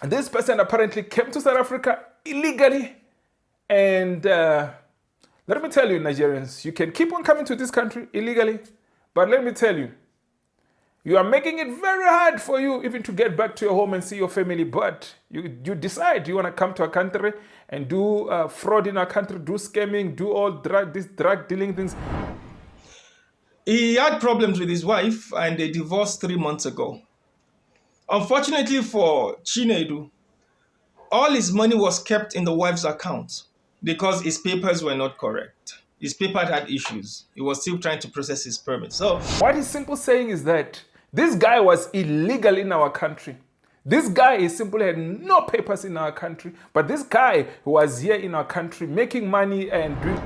This person apparently came to South Africa illegally. And let me tell you, Nigerians, you can keep on coming to this country illegally. But let me tell you, you are making it very hard for you even to get back to your home and see your family. But you decide you want to come to a country and do fraud in our country, do scamming, do all these drug dealing things. He had problems with his wife and they divorced 3 months ago. Unfortunately for Chinedu, all his money was kept in the wife's account because his papers were not correct. His paper had issues. He was still trying to process his permit. So what he's simply saying is that this guy was illegal in our country. This guy is simply had no papers in our country, but this guy was here in our country making money and doing.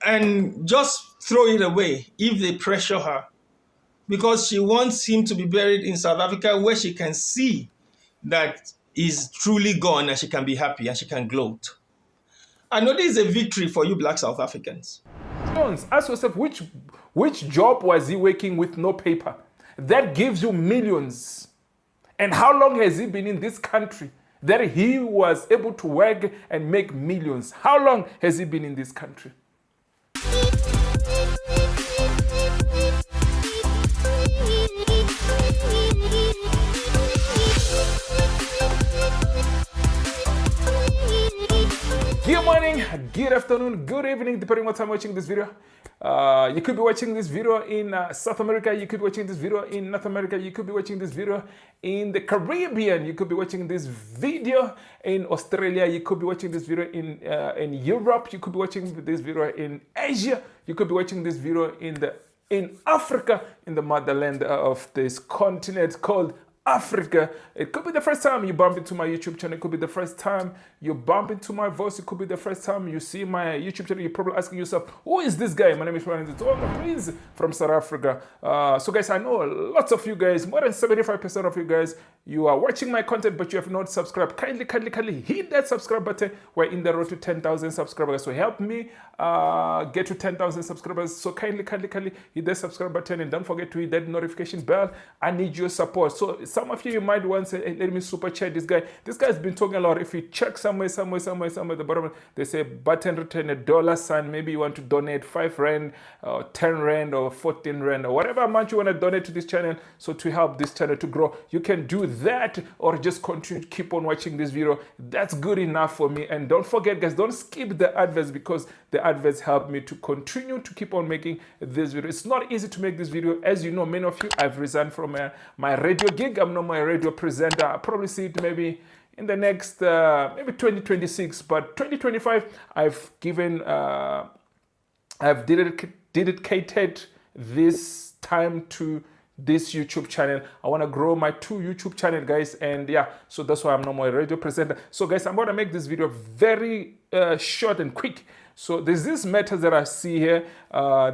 And just throw it away if they pressure her, because she wants him to be buried in South Africa where she can see that he's truly gone and she can be happy and she can gloat. I know this is a victory for you Black South Africans. Ask yourself, which job was he working with no paper? That gives you millions. And how long has he been in this country that he was able to work and make millions? How long has he been in this country? Good morning, good afternoon, good evening, depending on what time you're watching this video. You could be watching this video in South America, you could be watching this video in North America, you could be watching this video in the Caribbean, you could be watching this video in Australia, you could be watching this video in Europe, you could be watching this video in Asia, you could be watching this video in Africa, in the motherland of this continent called Africa. It could be the first time you bump into my YouTube channel. It could be the first time you bump into my voice. It could be the first time you see my YouTube channel. You're probably asking yourself, who is this guy? My name is Ryan. It's all the Prince from South Africa. So guys, I know lots of you guys, more than 75% of you guys, you are watching my content, but you have not subscribed. Kindly hit that subscribe button. We're in the road to 10,000 subscribers. So help me get to 10,000 subscribers. So kindly hit that subscribe button and don't forget to hit that notification bell. I need your support. So some of you might want to say, hey, let me super chat this guy. This guy's been talking a lot. If you check somewhere at the bottom, they say button return $, maybe you want to donate 5 rand or 10 rand or 14 rand or whatever amount you want to donate to this channel. So to help this channel to grow, you can do that or just continue to keep on watching this video. That's good enough for me. And don't forget, guys, don't skip the adverts because the adverts help me to continue to keep on making this video. It's not easy to make this video. As you know, many of you, I've resigned from my radio gig. I'm not my radio presenter. I'll probably see it maybe in the next maybe 2026, but 2025 I've given I've dedicated this time to this YouTube channel. I want to grow my 2 YouTube channel, guys, and yeah, so that's why I'm not my radio presenter. So guys, I'm going to make this video very short and quick. So there's this matter that I see here,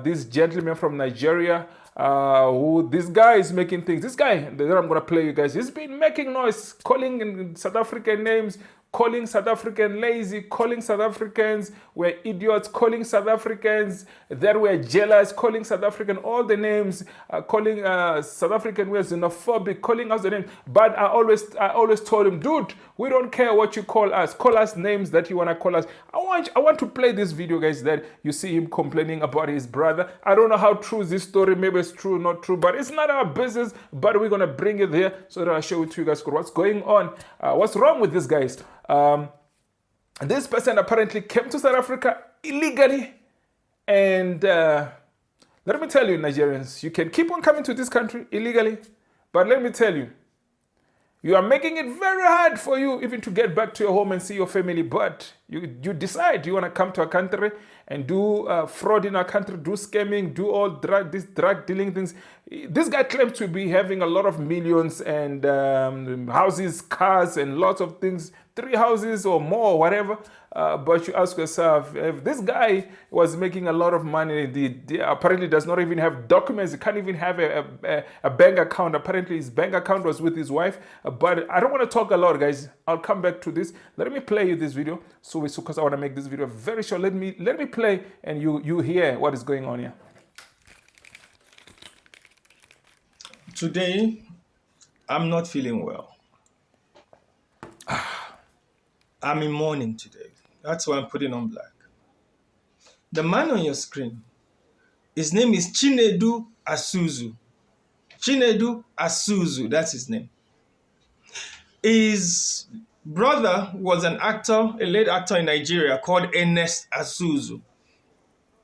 this gentleman from Nigeria, who this guy is making things. This guy that I'm gonna play you guys, he's been making noise, calling in South African names, calling South African lazy, calling South Africans were idiots, calling South Africans that were jealous, calling South African all the names, calling South African were xenophobic, calling us the names. But I always told him, dude, we don't care what you call us names that you wanna call us. I want to play this video, guys, that you see him complaining about his brother. I don't know how true is this story, maybe it's true, not true, but it's not our business. But we're gonna bring it here so that I'll show it to you guys what's going on, what's wrong with this, guys. This person apparently came to South Africa illegally, and let me tell you, Nigerians, you can keep on coming to this country illegally, but let me tell you, you are making it very hard for you even to get back to your home and see your family. But you decide you want to come to a country and do fraud in our country, do scamming, do all these drug dealing things. This guy claims to be having a lot of millions and houses, cars, and lots of things, 3 houses or more, whatever. But you ask yourself, if this guy was making a lot of money, he apparently does not even have documents. He can't even have a bank account. Apparently his bank account was with his wife. But I don't want to talk a lot, guys. I'll come back to this. Let me play you this video. So because I want to make this video very short, let me play and you hear what is going on here. Today, I'm not feeling well. I'm in mourning today. That's why I'm putting on black. The man on your screen, his name is Chinedu Asuzu. Chinedu Asuzu, that's his name. His brother was an actor, a late actor in Nigeria called Ernest Asuzu.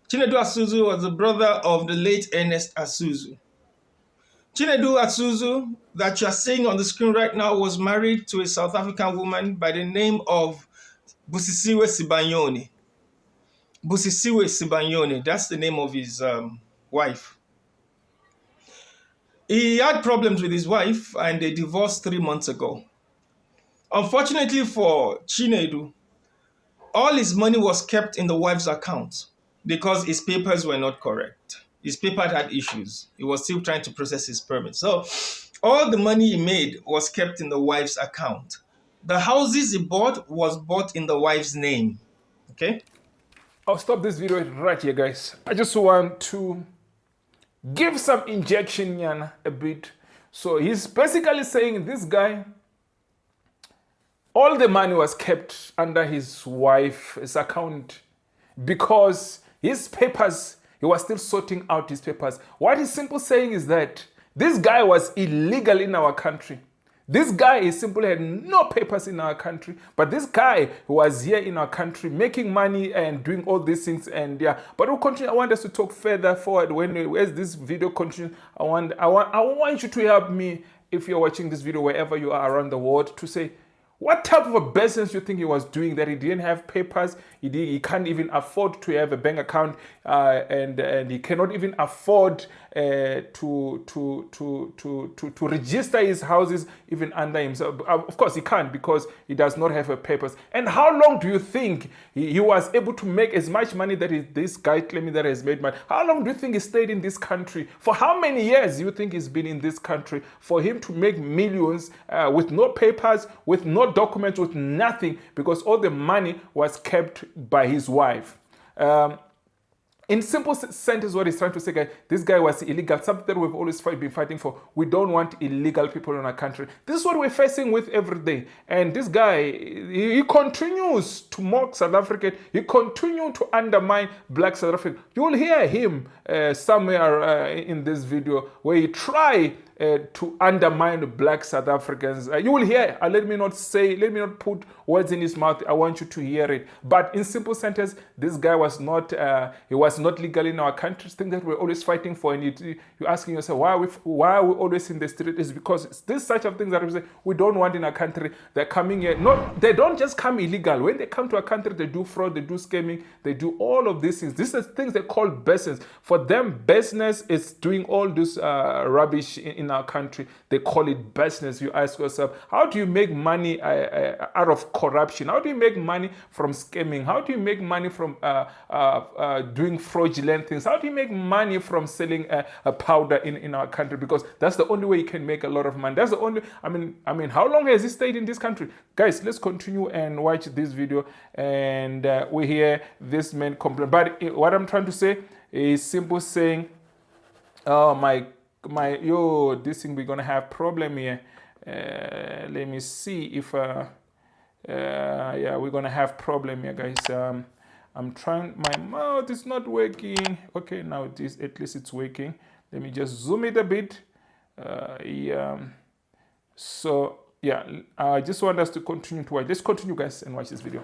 Chinedu Asuzu was the brother of the late Ernest Asuzu. Chinedu Asuzu, that you are seeing on the screen right now, was married to a South African woman by the name of Busisiwe Sibanyoni. Busisiwe Sibanyoni, that's the name of his wife. He had problems with his wife and they divorced 3 months ago. Unfortunately for Chinedu, all his money was kept in the wife's account because his papers were not correct. His paper had issues. He was still trying to process his permit. So all the money he made was kept in the wife's account. The houses he bought was bought in the wife's name. Okay? I'll stop this video right here, guys. I just want to give some injection a bit. So he's basically saying this guy, all the money was kept under his wife's account because his papers, he was still sorting out his papers. What he's simply saying is that this guy was illegal in our country. This guy is simply had no papers in our country, but this guy was here in our country making money and doing all these things. And yeah, but we'll continue. I want us to talk further forward as this video continues. I want you to help me, if you're watching this video wherever you are around the world, to say what type of a business you think he was doing that he didn't have papers, he can't even afford to have a bank account, and he cannot even afford to register his houses even under himself. Of course he can't because he does not have a papers. And how long do you think he was able to make as much money that this guy claiming that he has made money? How long do you think he stayed in this country? For how many years do you think he's been in this country for him to make millions with no papers, with no documents, with nothing, because all the money was kept by his wife? In simple sentence, what he's trying to say, guys, this guy was illegal, something that we've always been fighting for. We don't want illegal people in our country. This is what we're facing with every day. And this guy, he continues to mock South Africa. He continues to undermine black South Africa. You will hear him somewhere in this video where he try to undermine black South Africans. You will hear, let me not put words in his mouth. I want you to hear it. But in simple sentence, this guy was not, he was not legal in our country. Thing that we're always fighting for. And you're asking yourself, why are we always in the street? It's because this such of things that we don't want in our country. They're coming here. They don't just come illegal. When they come to our country, they do fraud, they do scamming, they do all of these things. These are things they call business. For them, business is doing all this rubbish in our country. They call it business. You ask yourself, how do you make money out of corruption? How do you make money from scamming? How do you make money from doing fraudulent things? How do you make money from selling a powder in our country? Because that's the only way you can make a lot of money. That's the only, I mean, how long has he stayed in this country? Guys, let's continue and watch this video. And we hear this man complain. But what I'm trying to say is simple saying, oh this thing, we're gonna have problem here. Let me see if yeah, we're gonna have problem here, guys. I'm trying, my mouth is not working. Okay, now it is, at least it's working. Let me just zoom it a bit. Yeah, so yeah, I just want us to continue to watch. Let's continue, guys, and watch this video.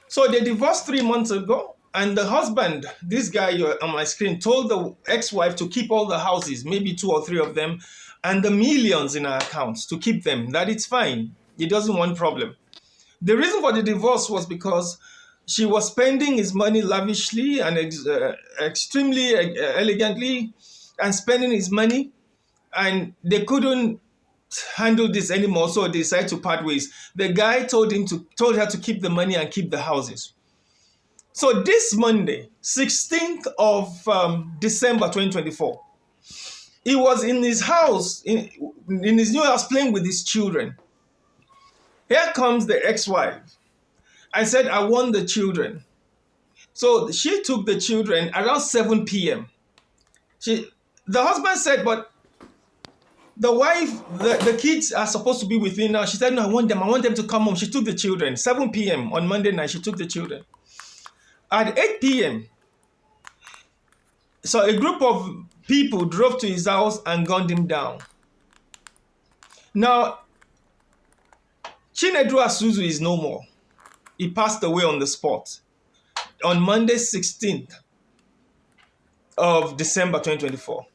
So they divorced 3 months ago. And the husband, this guy on my screen, told the ex-wife to keep all the houses, maybe 2 or 3 of them, and the millions in her accounts, to keep them, that it's fine. He doesn't want problem. The reason for the divorce was because she was spending his money lavishly and extremely elegantly, and spending his money, and they couldn't handle this anymore, so they decided to part ways. The guy told her to keep the money and keep the houses. So this Monday, 16th of December 2024, he was in his house, in his new house, playing with his children. Here comes the ex-wife. I said, I want the children. So she took the children around 7 p.m. The husband said, but The wife, the kids are supposed to be with me now. She said, no, I want them to come home. She took the children. 7 p.m. on Monday night, she took the children. At 8 p.m., so a group of people drove to his house and gunned him down. Now, Chinedu Asuzu is no more. He passed away on the spot on Monday, 16th of December 2024.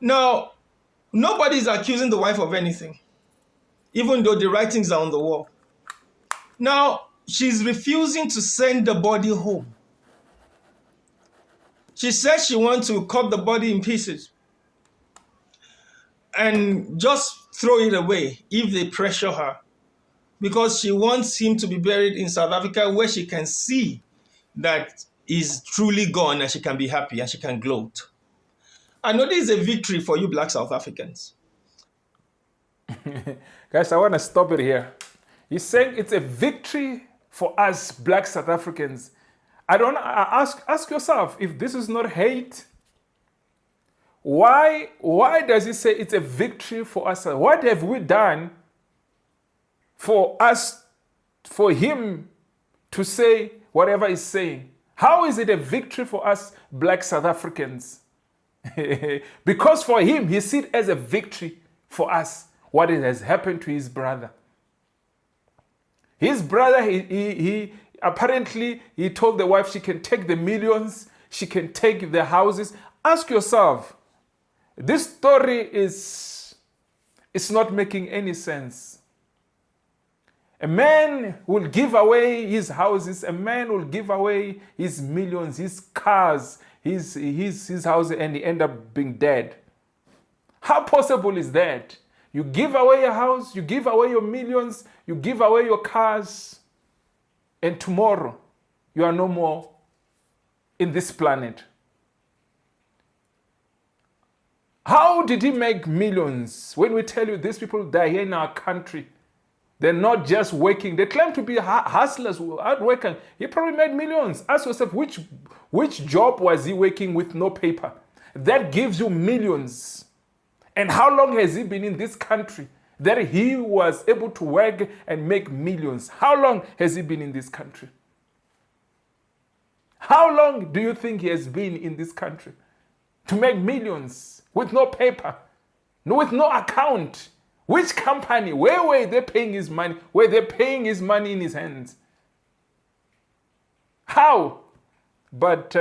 Now, nobody is accusing the wife of anything, even though the writings are on the wall. Now, she's refusing to send the body home. She says she wants to cut the body in pieces and just throw it away if they pressure her, because she wants him to be buried in South Africa where she can see that he's truly gone and she can be happy and she can gloat. I know this is a victory for you Black South Africans. Guys, I want to stop it here. He's saying it's a victory for us Black South Africans. Ask yourself, if this is not hate, why does he say it's a victory for us? What have we done for him to say whatever he's saying? How is it a victory for us Black South Africans? Because for him, he sees it as a victory for us, what has happened to his brother. His brother, he apparently, he told the wife she can take the millions, she can take the houses. Ask yourself, this story is not making any sense. A man will give away his houses, a man will give away his millions, his cars, his house, and he end up being dead. How possible is that? You give away your house, you give away your millions, you give away your cars, and tomorrow you are no more in this planet. How did he make millions? When we tell you these people die here in our country, they're not just working. They claim to be hustlers, hard working. He probably made millions. Ask yourself, which job was he working with no paper? That gives you millions. And how long has he been in this country that he was able to work and make millions? How long has he been in this country? How long do you think he has been in this country to make millions with no paper, with no account? Which company? Where were they paying his money? Were they paying his money in his hands? How? But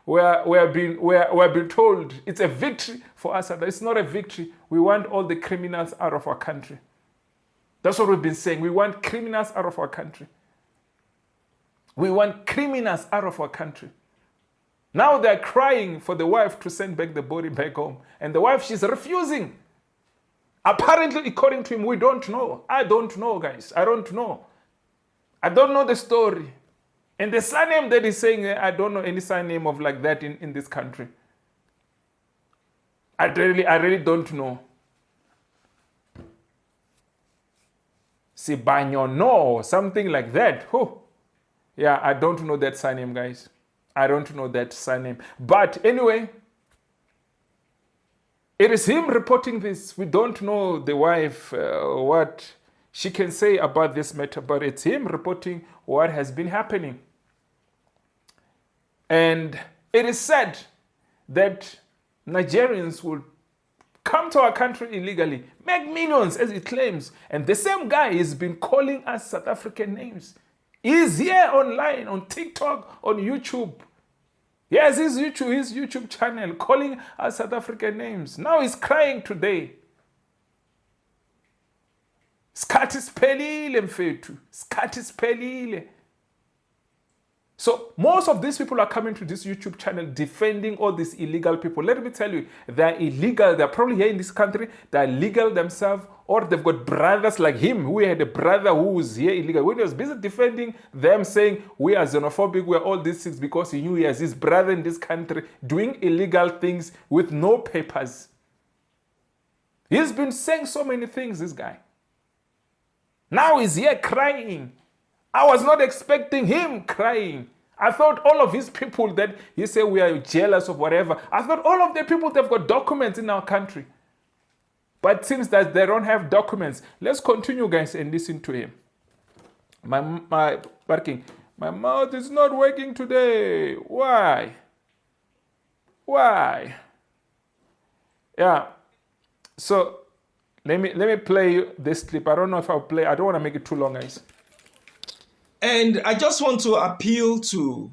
we're being told it's a victory for us. It's not a victory. We want all the criminals out of our country. That's what we've been saying. We want criminals out of our country. We want criminals out of our country. Now they're crying for the wife to send back the body back home. And the wife, she's refusing. Apparently, according to him, we don't know. I don't know, guys. I don't know. I don't know the story. And the surname that he's saying, I don't know any surname of like that in this country. I really don't know. Sibanyo, no, something like that. Oh, yeah, I don't know that surname, guys. I don't know that surname. But anyway, it is him reporting this. We don't know the wife, what she can say about this matter, but it's him reporting what has been happening. And it is said that Nigerians will come to our country illegally, make millions as he claims. And the same guy has been calling us South African names. He's here online, on TikTok, on YouTube. Yes, his YouTube channel, calling us South African names. Now he's crying today. Skati spelile mfethu. Skati spelile. So most of these people are coming to this YouTube channel defending all these illegal people. Let me tell you, they're illegal. They're probably here in this country. They're legal themselves, or they've got brothers like him, who had a brother who was here illegal. When he was busy defending them, saying we are xenophobic, we are all these things, because he knew he has his brother in this country doing illegal things with no papers. He's been saying so many things, this guy. Now he's here crying. I was not expecting him crying. I thought all of his people that he said we are jealous of whatever. I thought all of the people, they've got documents in our country. but it seems that they don't have documents. Let's continue, guys, and listen to him. My barking. My mouth is not working today. Why? Why? Yeah. So let me play this clip. I don't know if I'll play. I don't want to make it too long, guys. And I just want to appeal to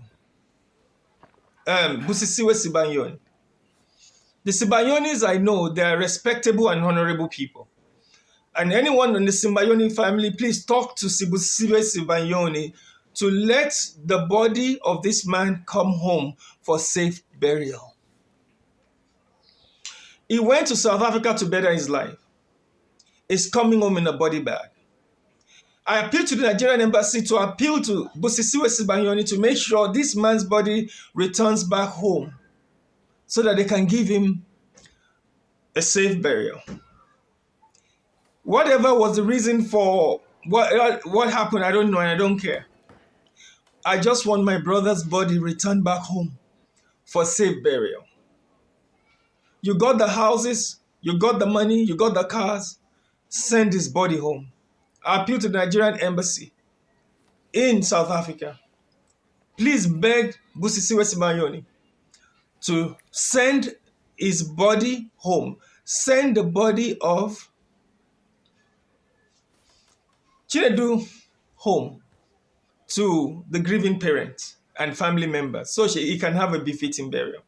Busisiwe Sibanyoni. The Sibanyonis, I know, they are respectable and honorable people. And anyone in the Sibayoni family, please talk to Busisiwe Sibanyoni to let the body of this man come home for safe burial. He went to South Africa to better his life. He's coming home in a body bag. I appeal to the Nigerian embassy to appeal to Busisiwe Sibanyoni to make sure this man's body returns back home so that they can give him a safe burial. Whatever was the reason for what happened, I don't know and I don't care. I just want my brother's body returned back home for safe burial. You got the houses, you got the money, you got the cars, send his body home. I appeal to the Nigerian embassy in South Africa. Please beg Busisiwe Sibanyoni to send his body home. Send the body of Chinedu home to the grieving parents and family members so he can have a befitting burial.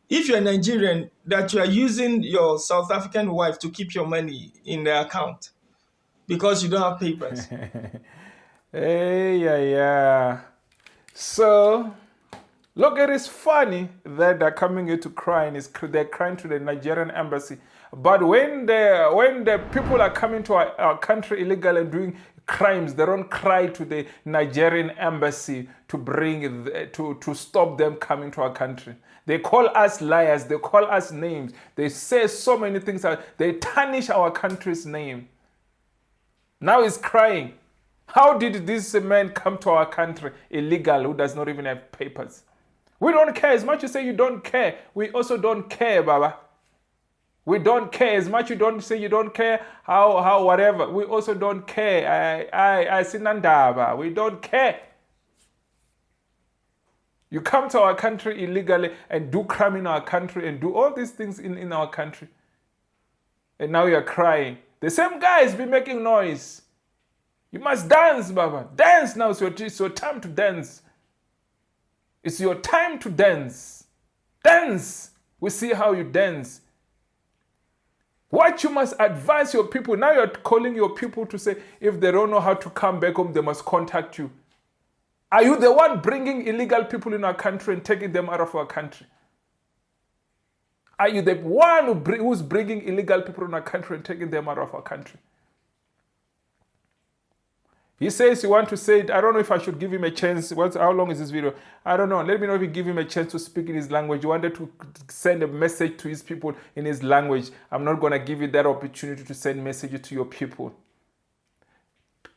If you're a Nigerian, that you are using your South African wife to keep your money in their account because you don't have papers. Hey, yeah. So, look, it is funny that they're coming here to cry, and they're crying to the Nigerian embassy. But when the people are coming to our country illegally and doing crimes, they don't cry to the Nigerian embassy to stop them coming to our country. They call us liars. They call us names. They say so many things. They tarnish our country's name. Now he's crying. How did this man come to our country illegal who does not even have papers? We don't care. As much as you say you don't care, we also don't care, Baba. We don't care. As much you don't say you don't care, how whatever. We also don't care. I sinandaba. We don't care. You come to our country illegally and do crime in our country and do all these things in our country. And now you're crying. The same guys be making noise. You must dance, Baba. Dance now. It's your time to dance. It's your time to dance. Dance. We see how you dance. What you must advise your people. Now you're calling your people to say if they don't know how to come back home, they must contact you. Are you the one bringing illegal people in our country and taking them out of our country? Are you the one who's bringing illegal people in our country and taking them out of our country? He says he wants to say it. I don't know if I should give him a chance. How long is this video? I don't know. Let me know if you give him a chance to speak in his language. You wanted to send a message to his people in his language. I'm not going to give you that opportunity to send messages to your people.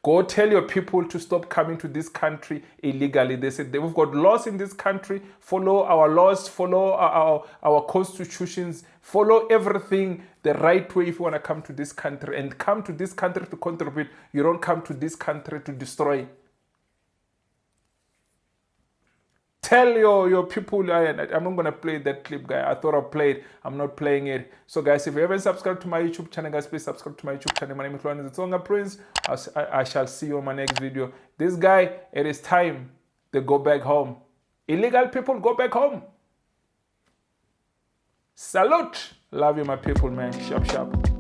Go tell your people to stop coming to this country illegally. They said we've got laws in this country. Follow our laws. Follow our constitutions. Follow everything the right way if you want to come to this country. And come to this country to contribute. You don't come to this country to destroy. Tell your people, I'm not going to play that clip, guy. I thought I played. I'm not playing it. So, guys, if you haven't subscribed to my YouTube channel, guys, please subscribe to my YouTube channel. My name is Luan Zitsonga Prince. I shall see you on my next video. This guy, it is time they go back home. Illegal people, go back home. Salute. Love you, my people, man. Sharp, sharp.